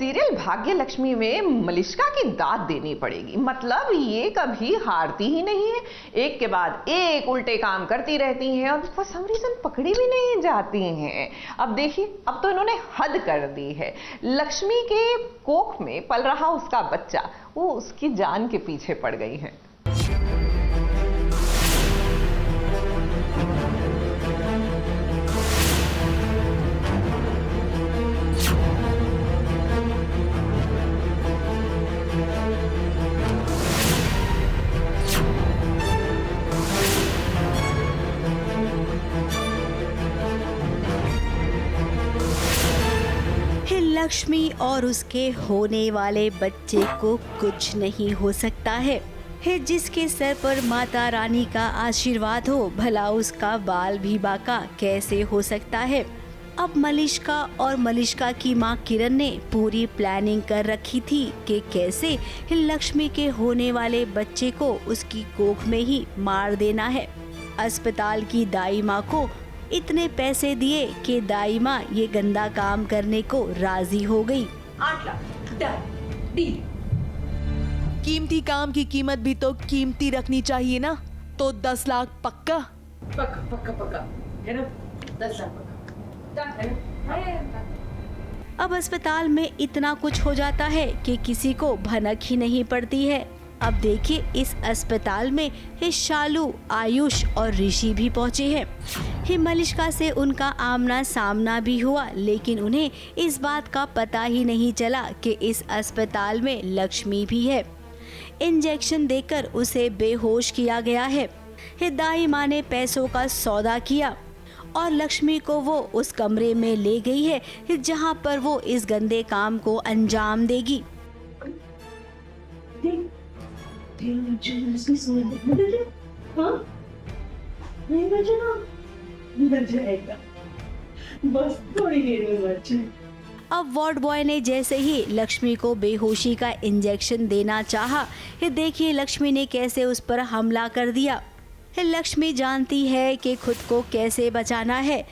Serial भाग्य लक्ष्मी में मलिष्का की दाद देनी पड़ेगी। मतलब ये कभी हारती ही नहीं है, एक के बाद एक उल्टे काम करती रहती हैं और फॉर सम रीजन पकड़ी भी नहीं जाती हैं। अब देखिए, अब तो इन्होंने हद कर दी है। लक्ष्मी के कोख में पल रहा उसका बच्चा, वो उसकी जान के पीछे पड़ गई है। लक्ष्मी और उसके होने वाले बच्चे को कुछ नहीं हो सकता है जिसके सर पर माता रानी का आशीर्वाद हो, भला उसका बाल भी बाका कैसे हो सकता है। अब मलिष्का और मलिष्का की मां किरण ने पूरी प्लानिंग कर रखी थी कि कैसे लक्ष्मी के होने वाले बच्चे को उसकी कोख में ही मार देना है। अस्पताल की दाई माँ को इतने पैसे दिए कि दाई माँ ये गंदा काम करने को राजी हो गई। 8 लाख डील। कीमती काम की कीमत भी तो कीमती रखनी चाहिए ना, तो 10 लाख पक्का? पक्का पक्का पक्का है ना, 10 लाख पक्का है ना। अब अस्पताल में इतना कुछ हो जाता है कि किसी को भनक ही नहीं पड़ती है। अब देखिए, इस अस्पताल में शालू, आयुष और ऋषि भी पहुंचे हैं। मलिष्का से उनका आमना सामना भी हुआ, लेकिन उन्हें इस बात का पता ही नहीं चला कि इस अस्पताल में लक्ष्मी भी है। इंजेक्शन देकर उसे बेहोश किया गया है। दाई माँ ने पैसों का सौदा किया और लक्ष्मी को वो उस कमरे में ले गई है जहाँ पर वो इस गंदे काम को अंजाम देगी। बस थोड़ी देर में बच्चे। अब वार्ड बॉय ने जैसे ही लक्ष्मी को बेहोशी का इंजेक्शन देना चाहा, देखिए लक्ष्मी ने कैसे उस पर हमला कर दिया। लक्ष्मी जानती है कि खुद को कैसे बचाना है।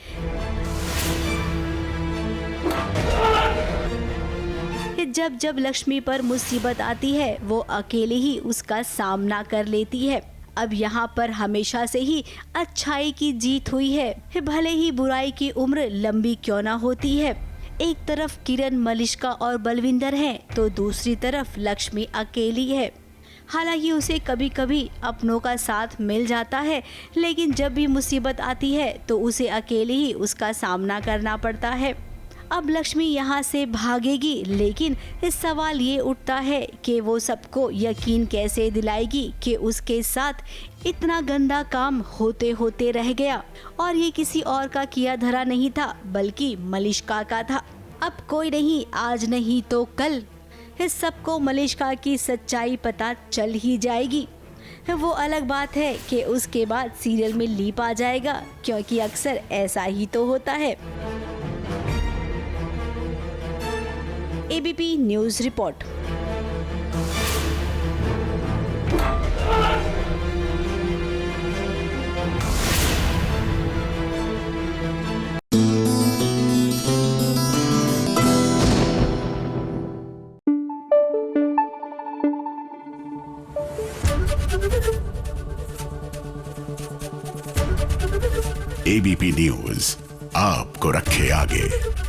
जब जब लक्ष्मी पर मुसीबत आती है, वो अकेले ही उसका सामना कर लेती है। अब यहाँ पर हमेशा से ही अच्छाई की जीत हुई है, भले ही बुराई की उम्र लंबी क्यों ना होती है। एक तरफ किरण, मलिष्का और बलविंदर हैं, तो दूसरी तरफ लक्ष्मी अकेली है। हालांकि उसे कभी कभी अपनों का साथ मिल जाता है, लेकिन जब भी मुसीबत आती है तो उसे अकेले ही उसका सामना करना पड़ता है। अब लक्ष्मी यहाँ से भागेगी, लेकिन इस सवाल ये उठता है कि वो सबको यकीन कैसे दिलाएगी कि उसके साथ इतना गंदा काम होते होते रह गया और ये किसी और का किया धरा नहीं था, बल्कि मलिष्का का था। अब कोई नहीं, आज नहीं तो कल इस सबको मलिष्का की सच्चाई पता चल ही जाएगी। वो अलग बात है कि उसके बाद सीरियल में लीप आ जाएगा, क्योंकि अक्सर ऐसा ही तो होता है। ABP news report. ABP news आपको रखे आगे।